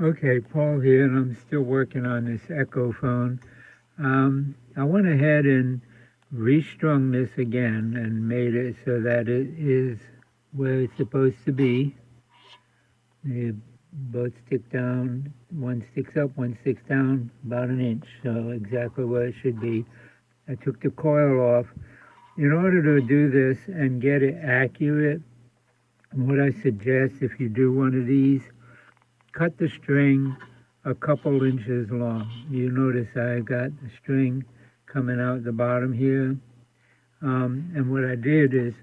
Okay, Paul here, and I'm still working on this Echophone. I went ahead and restrung this again and made it so that it is where it's supposed to be. They both stick down, one sticks up, one sticks down about an inch, so exactly where it should be. I took the coil off. In order to do this and get it accurate, what I suggest if you do one of these, cut the string a couple inches long. You notice I got the string coming out the bottom here. And what I did is,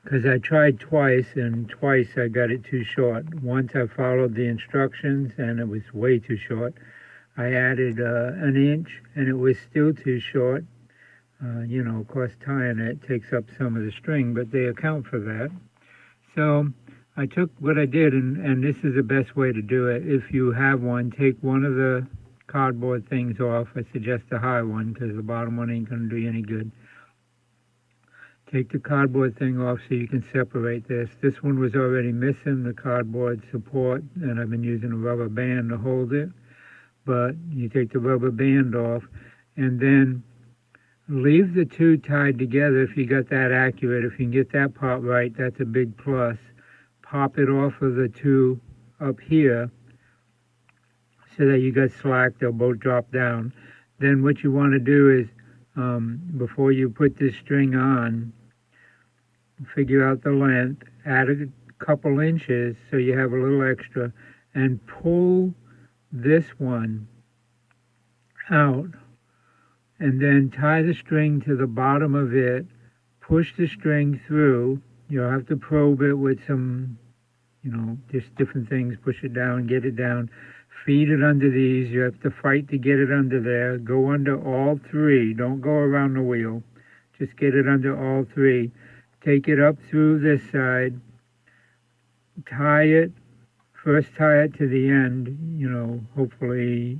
because I tried twice and twice I got it too short. Once I followed the instructions and it was way too short. I added an inch and it was still too short. Of course tying it takes up some of the string, but they account for that. So I took what I did, and this is the best way to do it. If you have one, take one of the cardboard things off. I suggest the high one because the bottom one ain't going to do you any good. Take the cardboard thing off so you can separate this. This one was already missing the cardboard support, and I've been using a rubber band to hold it. But you take the rubber band off, and then leave the two tied together if you got that accurate. If you can get that part right, that's a big plus. Pop it off of the two up here so that you got slack, they'll both drop down. Then what you want to do is, before you put this string on, figure out the length, add a couple inches so you have a little extra, and pull this one out, and then tie the string to the bottom of it, push the string through. You'll have to probe it with some, just different things, push it down, get it down, feed it under these. You have to fight to get it under there. Go under all three. Don't go around the wheel. Just get it under all three. Take it up through this side. Tie it. First tie it to the end, hopefully.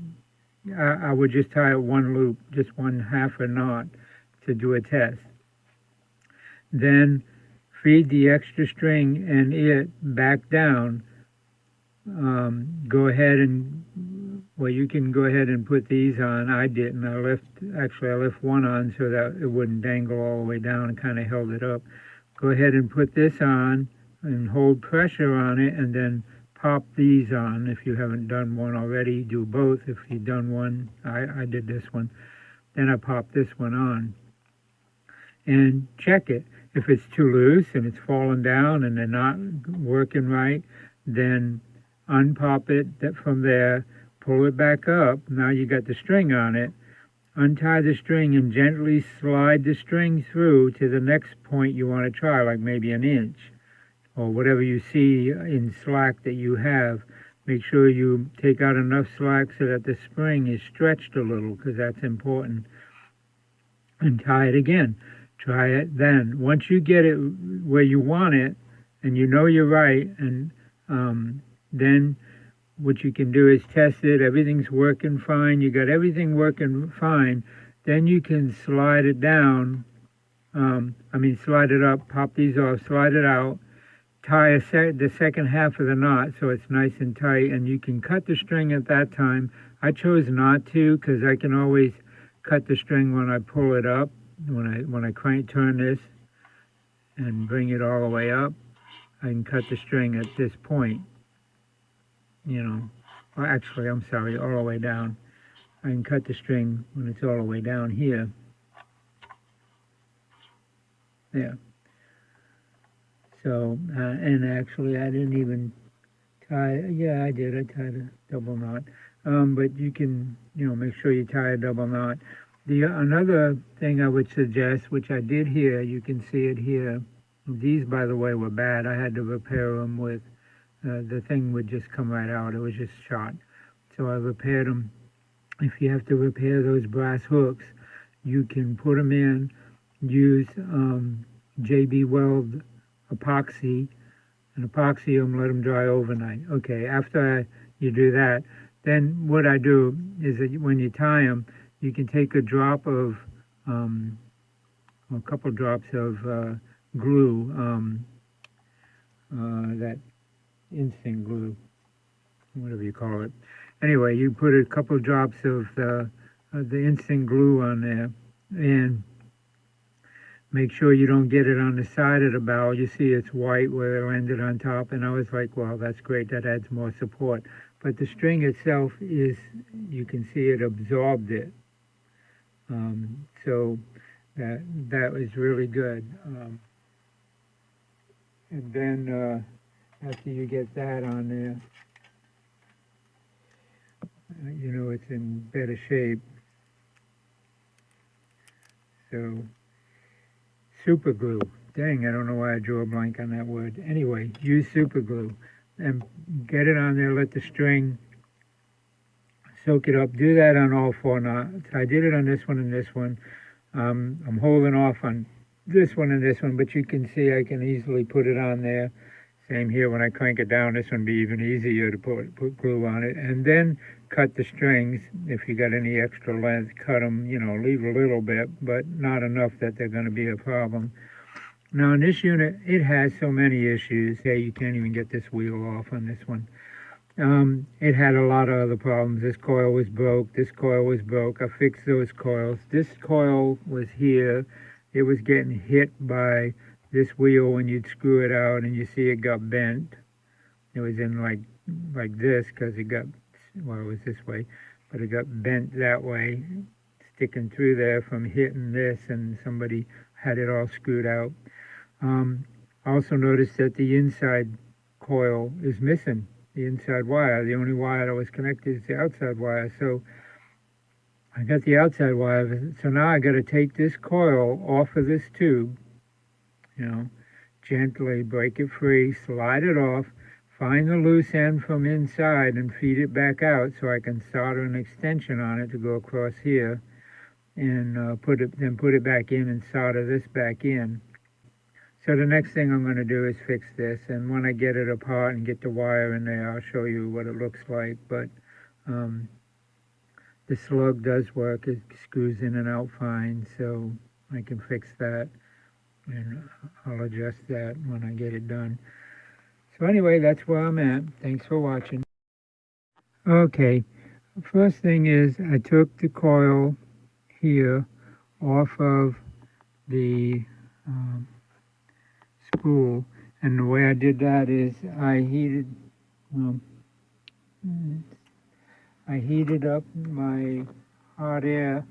I would just tie it one loop, just one half a knot to do a test. Then feed the extra string and it back down. Go ahead and, you can go ahead and put these on. I didn't. I left one on so that it wouldn't dangle all the way down and kind of held it up. Go ahead and put this on and hold pressure on it, and then pop these on. If you haven't done one already, do both. If you've done one, I did this one. Then I pop this one on and check it. If it's too loose and it's falling down and they're not working right, then unpop it from there, pull it back up. Now you got the string on it. Untie the string and gently slide the string through to the next point you want to try, like maybe an inch or whatever you see in slack that you have. Make sure you take out enough slack so that the spring is stretched a little, because that's important. And tie it again. Try it then. Once you get it where you want it and you know you're right, and then what you can do is test it. Everything's working fine. You got everything working fine. Then you can slide it down. Slide it up, pop these off, slide it out, tie the second half of the knot so it's nice and tight, and you can cut the string at that time. I chose not to because I can always cut the string when I pull it up, when I turn this and bring it all the way up. I can cut the string at this point, Or actually, I'm sorry, all the way down. I can cut the string when it's all the way down here. There. So, and actually I didn't even tie, yeah, I did. I tied a double knot. But you can, make sure you tie a double knot. Another thing I would suggest, which I did here, you can see it here. These, by the way, were bad. I had to repair them with, the thing would just come right out. It was just shot. So I repaired them. If you have to repair those brass hooks, you can put them in, use JB Weld epoxy, and epoxy them, let them dry overnight. Okay, after you do that, then what I do is that when you tie them, you can take a drop of, a couple drops of glue, that instant glue, whatever you call it. Anyway, you put a couple drops of the instant glue on there, and make sure you don't get it on the side of the barrel. You see it's white where it landed on top, and I was like, well, that's great, that adds more support. But the string itself is, you can see it absorbed it. So that was really good. And then after you get that on there, you know it's in better shape. So super glue. Dang, I don't know why I drew a blank on that word. Anyway, use super glue and get it on there. Let the string soak it up. Do that on all four knots. I did it on this one and this one. I'm holding off on this one and this one, but you can see I can easily put it on there. Same here, when I crank it down, this one be even easier to put glue on it. And then cut the strings. If you got any extra length, cut them, you know, leave a little bit, but not enough that they're going to be a problem. Now, in this unit, it has so many issues. Hey, you can't even get this wheel off on this one. It had a lot of other problems. This coil was broke. This coil was broke. I fixed those coils. This coil was here. It was getting hit by this wheel when you'd screw it out, and you see it got bent. It was in like this because it got, well, it was this way, but it got bent that way, sticking through there from hitting this, and somebody had it all screwed out. Also noticed that the inside coil is missing. The inside wire, the only wire that was connected is the outside wire. So I got the outside wire, so now I got to take this coil off of this tube, you know, gently break it free, slide it off, find the loose end from inside and feed it back out so I can solder an extension on it to go across here, and put it back in and solder this back in. So the next thing I'm going to do is fix this, and when I get it apart and get the wire in there, I'll show you what it looks like. But the slug does work. It screws in and out fine, so I can fix that, and I'll adjust that when I get it done. So anyway, that's where I'm at. Thanks for watching. Okay, first thing is I took the coil here off of the spool, and the way I did that is I heated up my hot air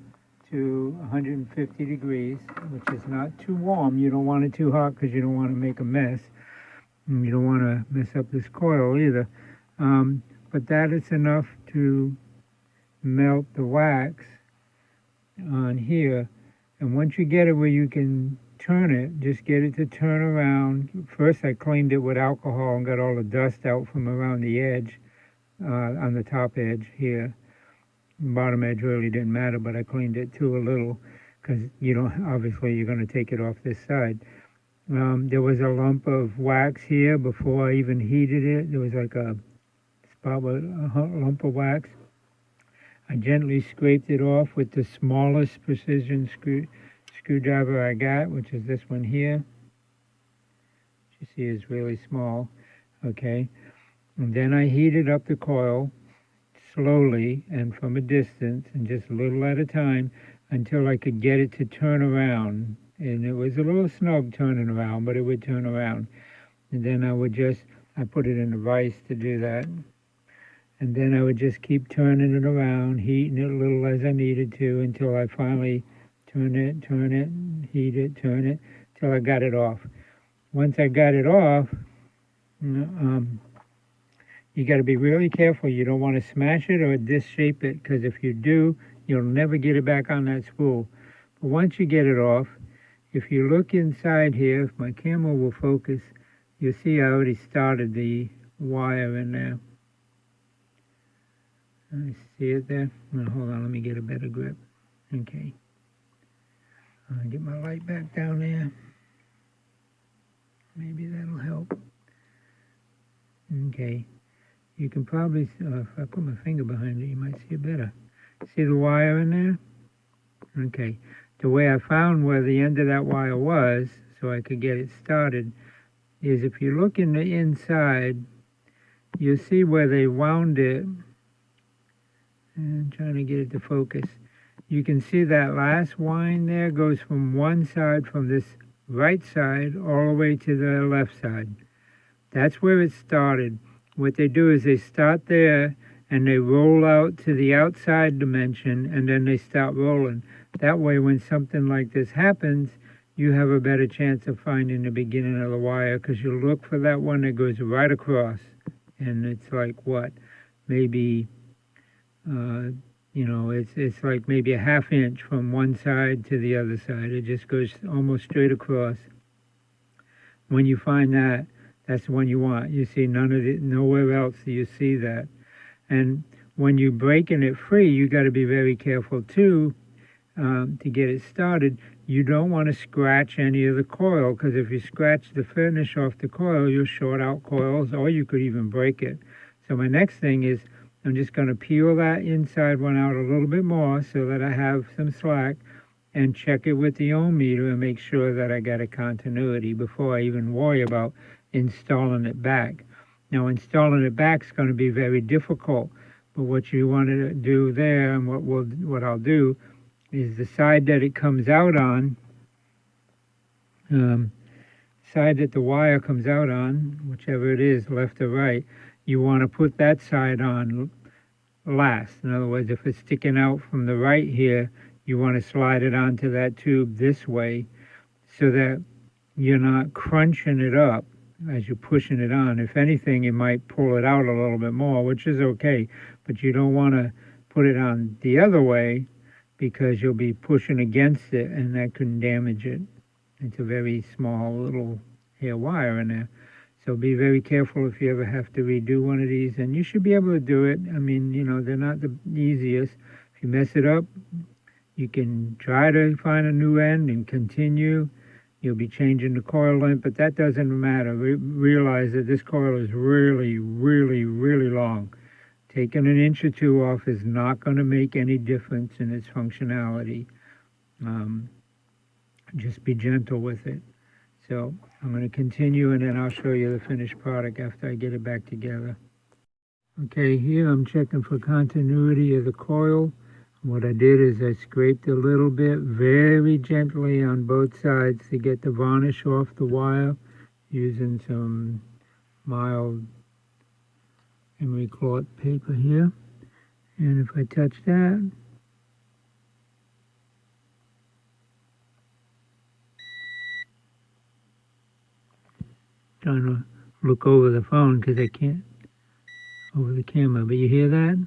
to 150 degrees, which is not too warm. You don't want it too hot because you don't want to make a mess. And you don't want to mess up this coil either. But that is enough to melt the wax on here. And once you get it where you can turn it, just get it to turn around. First I cleaned it with alcohol and got all the dust out from around the edge, on the top edge here. The bottom edge really didn't matter, but I cleaned it too a little because obviously you're going to take it off this side. There was a lump of wax here before I even heated it. There was like a spot with a lump of wax. I gently scraped it off with the smallest precision screwdriver I got, which is this one here. You see it's really small. Okay. And then I heated up the coil slowly and from a distance, and just a little at a time, until I could get it to turn around. And it was a little snug turning around, but it would turn around. And then I put it in a vise to do that. And then I would just keep turning it around, heating it a little as I needed to, until I finally turn it, heat it, turn it, till I got it off. Once I got it off, you got to be really careful. You don't want to smash it or disshape it, because if you do, you'll never get it back on that spool. But once you get it off, if you look inside here, if my camera will focus, you'll see I already started the wire in there. I see it there? Oh, hold on, let me get a better grip. Okay. I'll get my light back down there. Maybe that'll help. Okay. You can probably, if I put my finger behind it, you might see it better. See the wire in there? Okay. The way I found where the end of that wire was, so I could get it started, is if you look in the inside, you'll see where they wound it, and I'm trying to get it to focus. You can see that last wind there goes from one side, from this right side, all the way to the left side. That's where it started. What they do is they start there and they roll out to the outside dimension, and then they start rolling. That way, when something like this happens, you have a better chance of finding the beginning of the wire, because you look for that one that goes right across, and it's like what, maybe it's like maybe a half inch from one side to the other side. It just goes almost straight across. When you find that, that's the one you want. You see nowhere else do you see that. And when you're breaking it free, you got to be very careful too, to get it started. You don't want to scratch any of the coil, because if you scratch the finish off the coil, you'll short out coils, or you could even break it. So my next thing is, I'm just going to peel that inside one out a little bit more so that I have some slack, and check it with the ohm meter and make sure that I got a continuity before I even worry about installing it back. Now, installing it back is going to be very difficult, but what you want to do there, and what I'll do, is the side that it comes out on, side that the wire comes out on, whichever it is, left or right, you want to put that side on last. In other words, if it's sticking out from the right here, you want to slide it onto that tube this way, so that you're not crunching it up as you're pushing it on. If anything, it might pull it out a little bit more, which is okay, but you don't want to put it on the other way, because you'll be pushing against it, and that can damage it. It's a very small little hair wire in there. So be very careful if you ever have to redo one of these, and you should be able to do it. I mean, they're not the easiest. If you mess it up, you can try to find a new end and continue. You'll be changing the coil length, but that doesn't matter. Realize that this coil is really, really, really long. Taking an inch or two off is not going to make any difference in its functionality. Just be gentle with it. So I'm going to continue, and then I'll show you the finished product after I get it back together. Okay, here I'm checking for continuity of the coil. What I did is I scraped a little bit very gently on both sides to get the varnish off the wire, using some mild emery cloth paper here. And if I touch that, trying to look over the phone because I can't over the camera, but you hear that?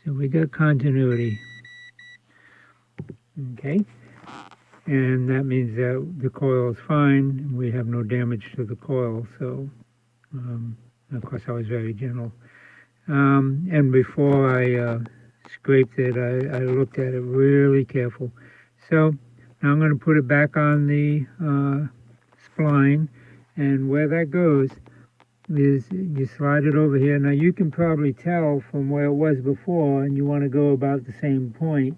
So we got continuity. Okay, and that means that the coil is fine. We have no damage to the coil. So of course I was very gentle, and before I scraped it, I looked at it really careful. So now I'm going to put it back on the spline, and where that goes is you slide it over here. Now you can probably tell from where it was before, and you want to go about the same point.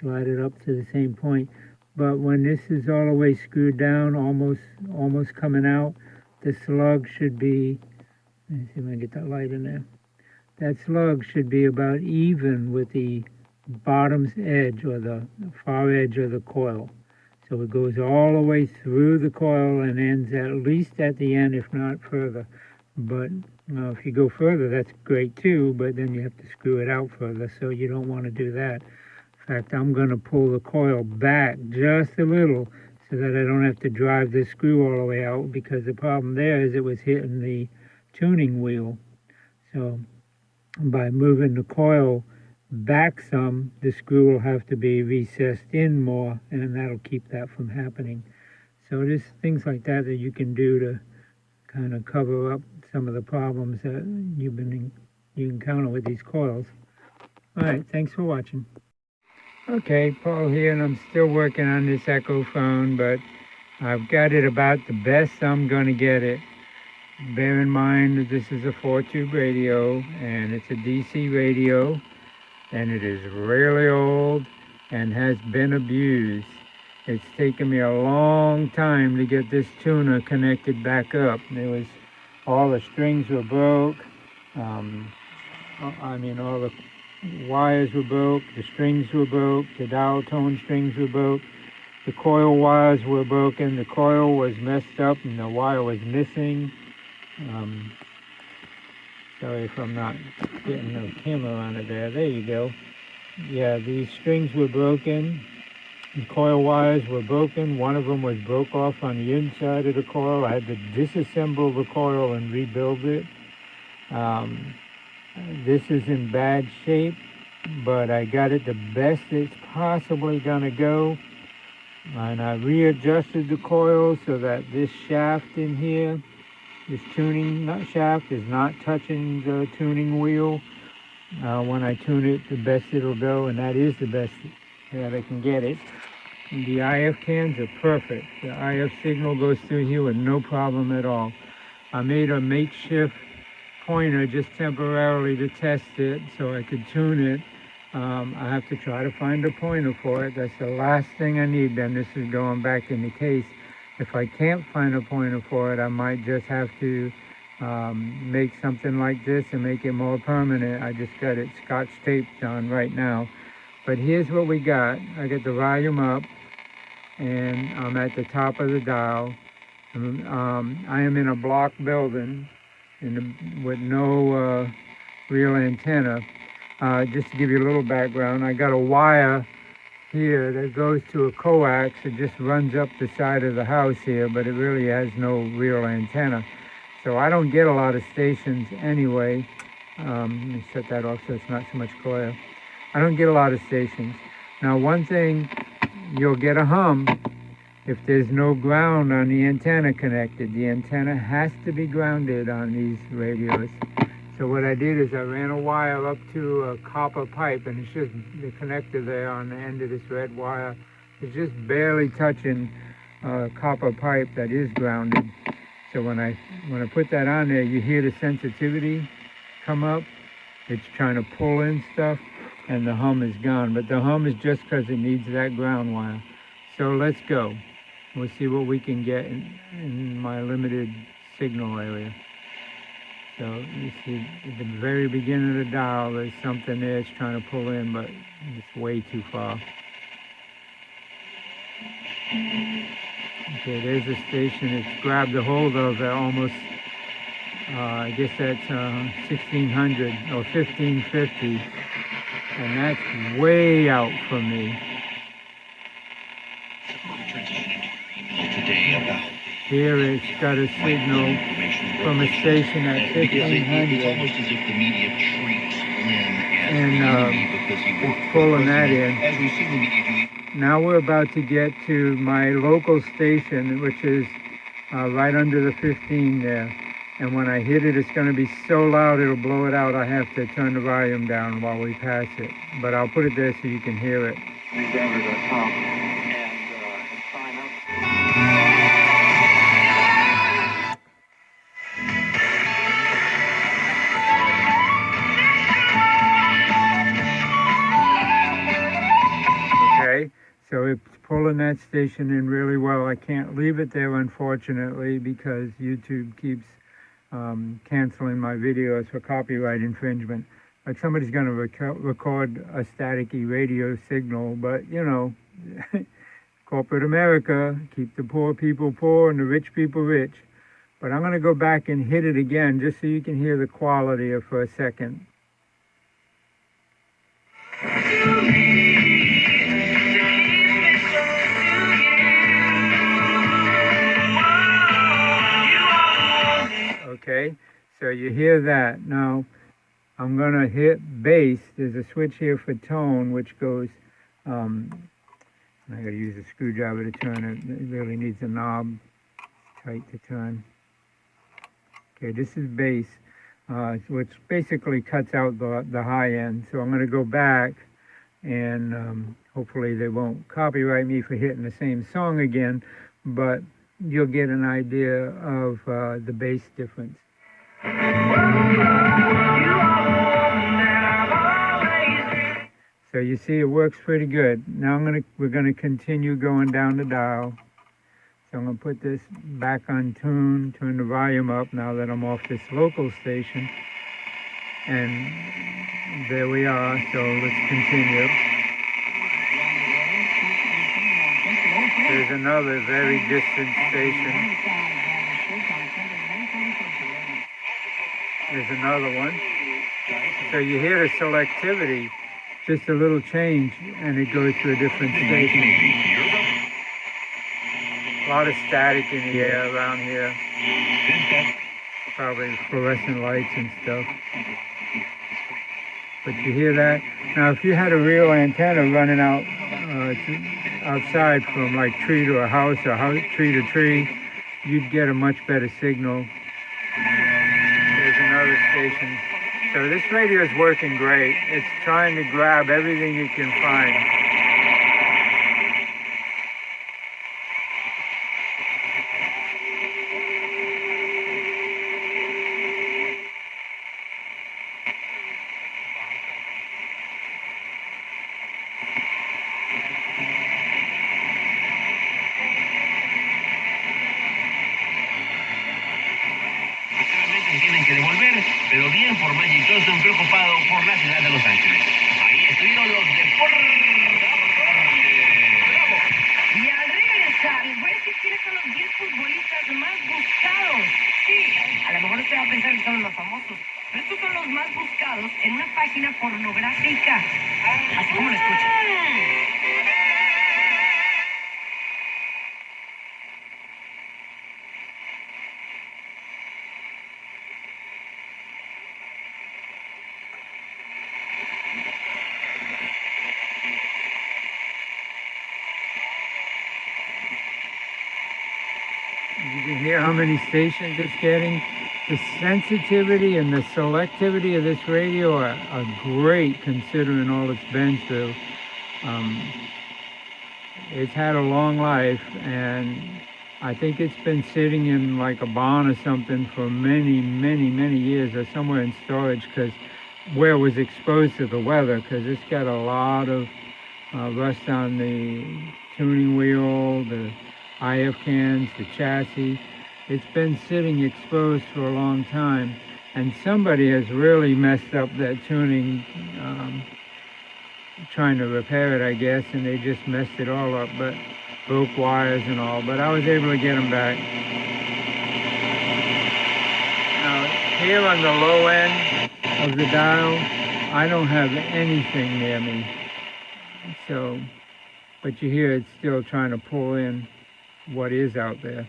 Slide it up to the same point. But when this is all the way screwed down, almost coming out, the slug should be, let me see if I can get that light in there. That slug should be about even with the bottom's edge, or the far edge of the coil. So it goes all the way through the coil and ends at least at the end, if not further. But if you go further, that's great too, but then you have to screw it out further, so you don't want to do that. In fact, I'm going to pull the coil back just a little so that I don't have to drive this screw all the way out, because the problem there is it was hitting the tuning wheel. So by moving the coil back some, the screw will have to be recessed in more, and that'll keep that from happening. So there's things like that that you can do to kind of cover up some of the problems that you encounter with these coils. All right, thanks for watching. Okay, Paul here, and I'm still working on this Echophone, but I've got it about the best I'm going to get it. Bear in mind that this is a 4-tube radio, and it's a DC radio, and it is really old and has been abused. It's taken me a long time to get this tuner connected back up. All the strings were broke. All the wires were broke, the strings were broke, the dial tone strings were broke, the coil wires were broken, the coil was messed up and the wire was missing. Sorry if I'm not getting the camera on it there. There you go. Yeah, these strings were broken. The coil wires were broken. One of them was broke off on the inside of the coil. I had to disassemble the coil and rebuild it. This is in bad shape, but I got it the best it's possibly going to go. And I readjusted the coil so that this shaft in here, this tuning shaft, is not touching the tuning wheel. When I tune it, the best it'll go, and that is the best that I can get it. The IF cans are perfect. The IF signal goes through here with no problem at all. I made a makeshift pointer just temporarily to test it so I could tune it. I have to try to find a pointer for it. That's the last thing I need. Then this is going back in the case. If I can't find a pointer for it, I might just have to make something like this and make it more permanent. I just got it scotch taped on right now. But here's what we got. I got the volume up and I'm at the top of the dial. I am in a block building with no real antenna. Just to give you a little background, I got a wire here that goes to a coax. It just runs up the side of the house here, but it really has no real antenna. So I don't get a lot of stations anyway. Let me set that off so it's not so much glare. I don't get a lot of stations. Now, one thing, you'll get a hum if there's no ground on the antenna connected. The antenna has to be grounded on these radios. So what I did is I ran a wire up to a copper pipe, and it's just the connector there on the end of this red wire. It's just barely touching a copper pipe that is grounded. So when I put that on there, you hear the sensitivity come up. It's trying to pull in stuff, and the hum is gone. But the hum is just because it needs that ground wire. So let's go. We'll see what we can get in my limited signal area. So you see at the very beginning of the dial, there's something there it's trying to pull in, but it's way too far. Okay, there's a station it's grabbed a hold of at almost, I guess that's 1600 or 1550, and that's way out from me. Today about here it's got a signal from a station at 1500. It's almost as if the media treats Lynn as and an enemy because he worked it's pulling that in. As we see the media do. Now we're about to get to my local station, which is right under the 15 there. And when I hit it, it's going to be so loud it'll blow it out. I have to turn the volume down while we pass it. But I'll put it there so you can hear it. Okay, so it's pulling that station in really well. I can't leave it there, unfortunately, because YouTube keeps canceling my videos for copyright infringement. Like somebody's going to record a staticky radio signal, but you know, corporate America, keep the poor people poor and the rich people rich. But I'm going to go back and hit it again just so you can hear the quality of for a second. Okay, so you hear that. Now, I'm going to hit bass. There's a switch here for tone, which goes, I got to use a screwdriver to turn it. It really needs a knob tight to turn. Okay, this is bass, which basically cuts out the high end. So I'm going to go back, and hopefully they won't copyright me for hitting the same song again, but you'll get an idea of the bass difference. So you see, it works pretty good. Now we're gonna continue going down the dial. So I'm gonna put this back on tune, turn the volume up now that I'm off this local station. And there we are, so let's continue. There's another very distant station. There's another one. So you hear the selectivity, just a little change, and it goes to a different station. A lot of static in the air around here. Probably fluorescent lights and stuff. But you hear that? Now, if you had a real antenna running out outside from like tree to a house or tree to tree, you'd get a much better signal. There's another station. So this radio is working great. It's trying to grab everything it can find. Tienen que devolver, pero bien por Magic Johnson preocupado por la ciudad de Los Ángeles. Ahí estuvieron los deportes. Y al regresar, les voy a decir quiénes son los 10 futbolistas más buscados. Sí, a lo mejor usted va a pensar que son los famosos, pero estos son los más buscados en una página pornográfica. Así como lo escuchan. You can hear how many stations it's getting. The sensitivity and the selectivity of this radio are great considering all it's been through. It's had a long life, and I think it's been sitting in like a barn or something for many, many, many years, or somewhere in storage, because where it was exposed to the weather, because it's got a lot of rust on the tuning wheel, the IF cans, the chassis. It's been sitting exposed for a long time, and somebody has really messed up that tuning, trying to repair it, I guess, and they just messed it all up, but broke wires and all, but I was able to get them back. Now, here on the low end of the dial, I don't have anything near me, so, but you hear it's still trying to pull in what is out there.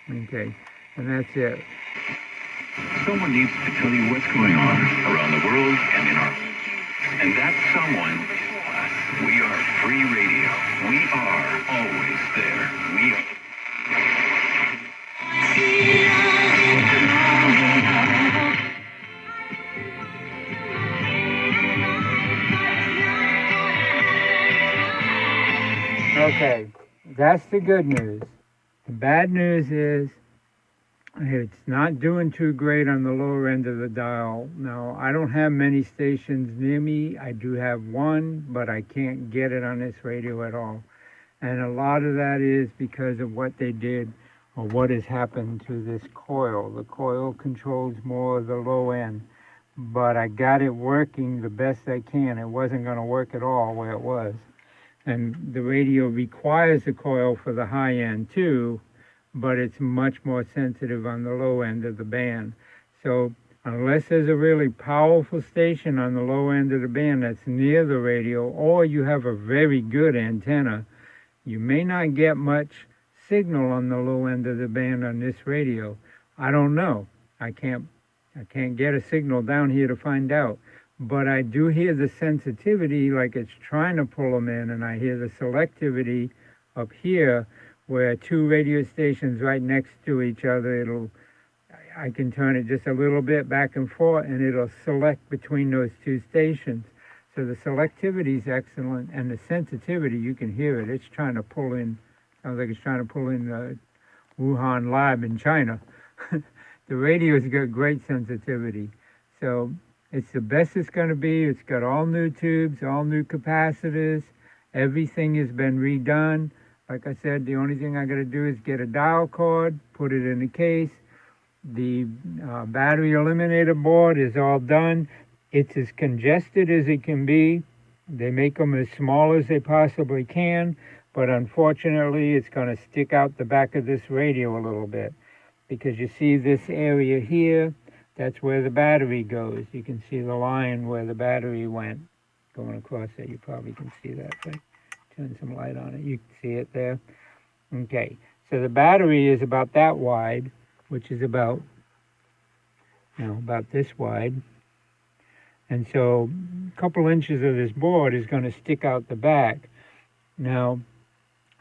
Okay, and that's it. Someone needs to tell you what's going on around the world and in our... And that someone, we are free radio. We are always there. We are... Okay, that's the good news. The bad news is it's not doing too great on the lower end of the dial. Now, I don't have many stations near me. I do have one, but I can't get it on this radio at all. And a lot of that is because of what they did or what has happened to this coil. The coil controls more of the low end, but I got it working the best I can. It wasn't going to work at all where it was. And the radio requires the coil for the high end too, but it's much more sensitive on the low end of the band. So unless there's a really powerful station on the low end of the band that's near the radio, or you have a very good antenna, you may not get much signal on the low end of the band on this radio. I don't know. I can't get a signal down here to find out. But I do hear the sensitivity like it's trying to pull them in, and I hear the selectivity up here where two radio stations right next to each other, I can turn it just a little bit back and forth and it'll select between those two stations. So the selectivity is excellent, and the sensitivity, you can hear it. It's trying to pull in Sounds like it's trying to pull in Wuhan lab in China. The radio's got great sensitivity. So it's the best it's going to be. It's got all new tubes, all new capacitors. Everything has been redone. Like I said, the only thing I got to do is get a dial cord, put it in the case. The battery eliminator board is all done. It's as congested as it can be. They make them as small as they possibly can, but unfortunately it's going to stick out the back of this radio a little bit, because you see this area here, that's where the battery goes. You can see the line where the battery went going across it. You probably can see that if I turn some light on it. You can see it there. Okay, so the battery is about that wide, which is about this wide. And so a couple inches of this board is going to stick out the back. Now,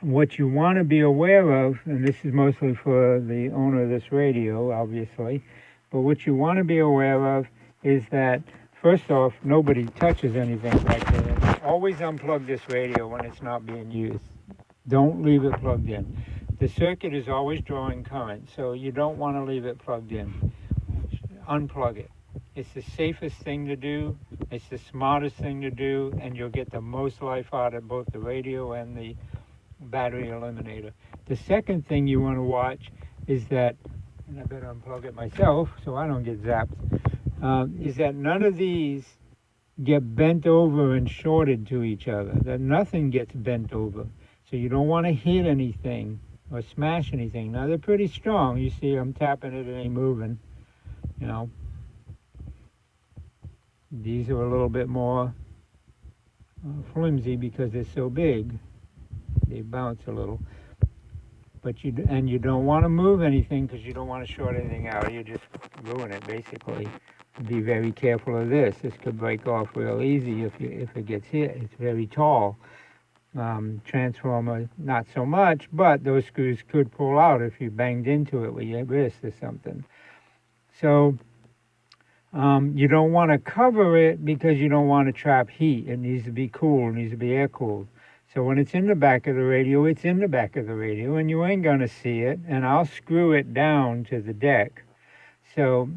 what you want to be aware of, and this is mostly for the owner of this radio, obviously, but what you want to be aware of is that, first off, nobody touches anything like that. Always unplug this radio when it's not being used. Don't leave it plugged in. The circuit is always drawing current, so you don't want to leave it plugged in. Unplug it. It's the safest thing to do, it's the smartest thing to do, and you'll get the most life out of both the radio and the battery eliminator. The second thing you want to watch is that, and I better unplug it myself so I don't get zapped, is that none of these get bent over and shorted to each other, that nothing gets bent over. So you don't want to hit anything or smash anything. Now they're pretty strong. You see I'm tapping it, it ain't moving, you know. These are a little bit more flimsy because they're so big. They bounce a little. But you don't want to move anything because you don't want to short anything out. You just ruin it, basically. Be very careful of this. This could break off real easy if it gets hit. It's very tall. Transformer, not so much, but those screws could pull out if you banged into it with your wrist or something. So you don't want to cover it because you don't want to trap heat. It needs to be cool. It needs to be air cooled. So when it's in the back of the radio, it's in the back of the radio, and you ain't going to see it. And I'll screw it down to the deck, or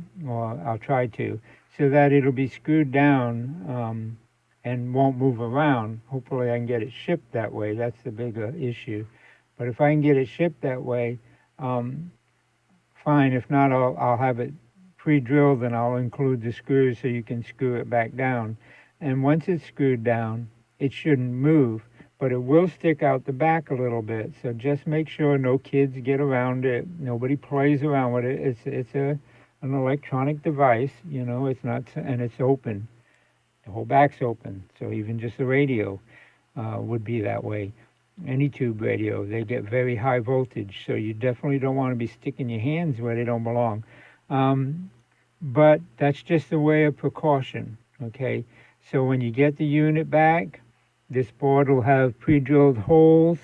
I'll try to, so that it'll be screwed down and won't move around. Hopefully I can get it shipped that way. That's the bigger issue. But if I can get it shipped that way, fine. If not, I'll have it pre-drilled, and I'll include the screws so you can screw it back down. And once it's screwed down, it shouldn't move, but it will stick out the back a little bit. So just make sure no kids get around it. Nobody plays around with it. It's an electronic device, you know. It's not, and it's open. The whole back's open. So even just the radio would be that way. Any tube radio, they get very high voltage. So you definitely don't want to be sticking your hands where they don't belong. But that's just a way of precaution, okay? So when you get the unit back, this board will have pre-drilled holes,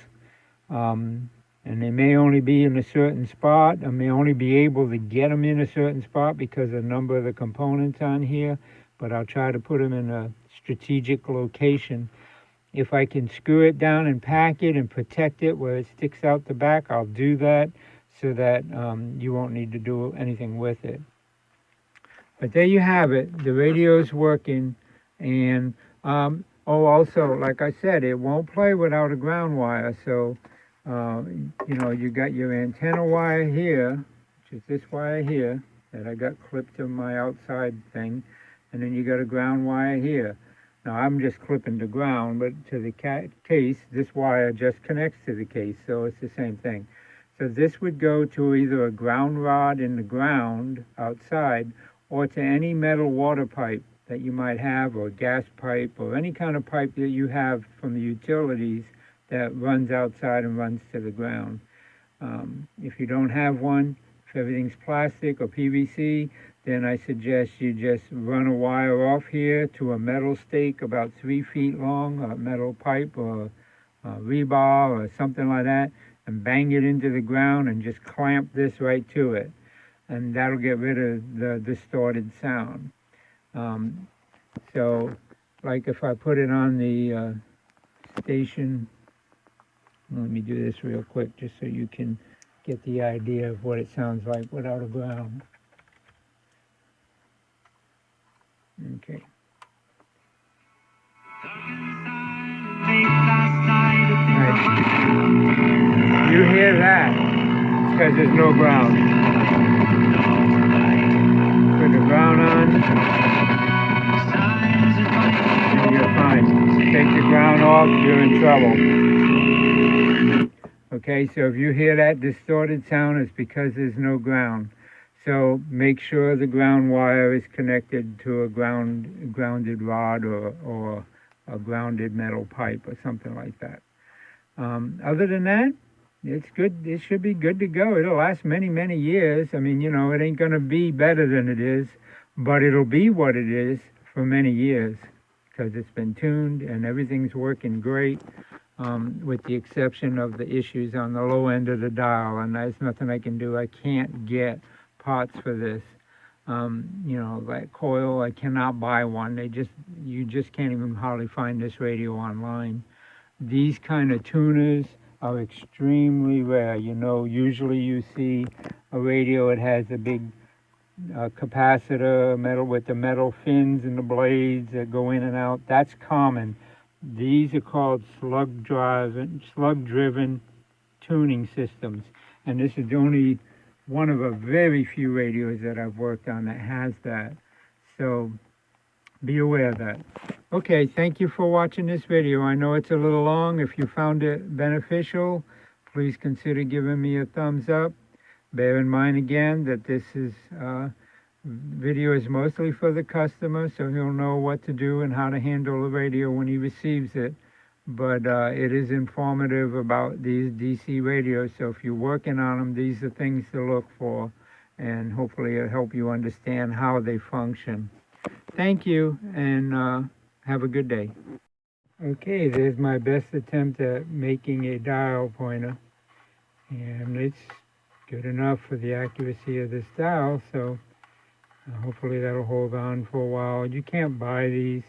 and they may only be in a certain spot. I may only be able to get them in a certain spot because of the number of the components on here, but I'll try to put them in a strategic location. If I can screw it down and pack it and protect it where it sticks out the back, I'll do that so that you won't need to do anything with it. But there you have it. The radio's working, and also, like I said, it won't play without a ground wire. So, you got your antenna wire here, which is this wire here that I got clipped to my outside thing, and then you got a ground wire here. Now I'm just clipping the ground, but to the case, this wire just connects to the case, so it's the same thing. So this would go to either a ground rod in the ground outside, or to any metal water pipe that you might have, or gas pipe, or any kind of pipe that you have from the utilities that runs outside and runs to the ground. If you don't have one, if everything's plastic or PVC, then I suggest you just run a wire off here to a metal stake about 3 feet long, a metal pipe or rebar or something like that, and bang it into the ground and just clamp this right to it. And that'll get rid of the distorted sound. So, like if I put it on the station Let me do this real quick just so you can get the idea of what it sounds like without a ground. Okay. Right. You hear that? It's because there's no ground. Put the ground on, and you're fine. Take the ground off, you're in trouble. Okay, so if you hear that distorted sound, it's because there's no ground. So make sure the ground wire is connected to a grounded rod or a grounded metal pipe or something like that. Other than that, it's good. It should be good to go. It'll last many, many years. I mean, you know, it ain't going to be better than it is, but it'll be what it is for many years because it's been tuned and everything's working great. With the exception of the issues on the low end of the dial, and there's nothing I can do. I can't get parts for this. You know, that Coil, I cannot buy one. You just can't even hardly find this radio online. These kind of tuners are extremely rare. You know, usually you see a radio, it has a big capacitor, metal with the metal fins and the blades that go in and out. That's common. These are called slug-driven tuning systems, and this is only one of a very few radios that I've worked on that has that. So be aware of that. Okay, thank you for watching this video. I know it's a little long. If you found it beneficial, please consider giving me a thumbs up. Bear in mind again that this video is mostly for the customer, so he'll know what to do and how to handle the radio when he receives it. But it is informative about these DC radios, so if you're working on them, these are things to look for, and hopefully it'll help you understand how they function. Thank you, and have a good day. Okay, there's my best attempt at making a dial pointer, and it's good enough for the accuracy of this dial, so hopefully that'll hold on for a while. You can't buy these.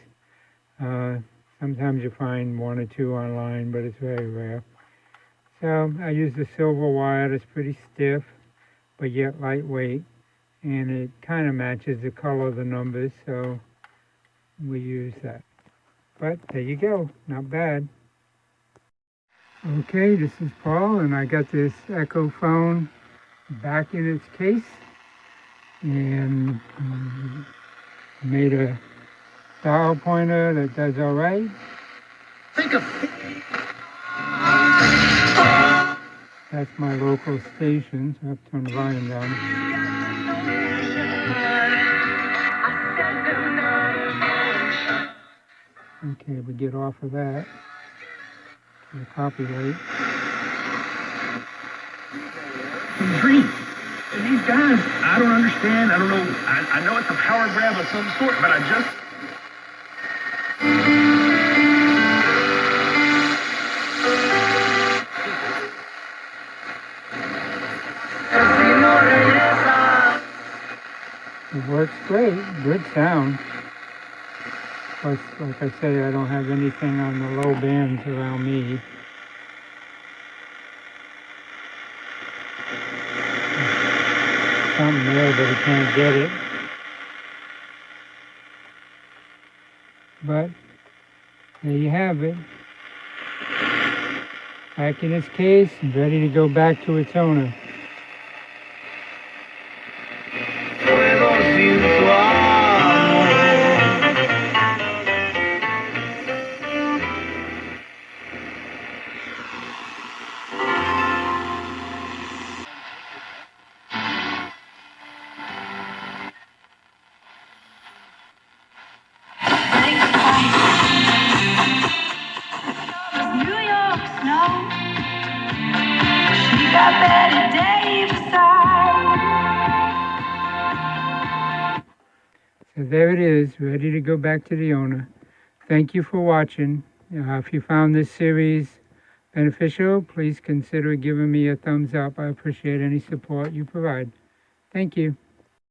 Sometimes you find one or two online, but it's very rare. So I use the silver wire that's pretty stiff, but yet lightweight, and it kind of matches the color of the numbers, so we use that. But there you go, not bad. Okay, this is Paul, and I got this Echophone back in its case, and made a dial pointer that does all right. Think of That's my local station, so I have to turn the volume down. Okay, we get off of that. The copyright. Dream. These guys, I don't understand. I don't know. I know it's a power grab of some sort, but I just... It works great, good sound. Of course, like I say, I don't have anything on the low bands around me. Something there, but I can't get it. But there you have it. Back in its case, ready to go back to its owner. New York snow. She got Betty Davis eyes. So there it is, ready to go back to the owner. Thank you for watching. If you found this series beneficial, please consider giving me a thumbs up. I appreciate any support you provide. Thank you.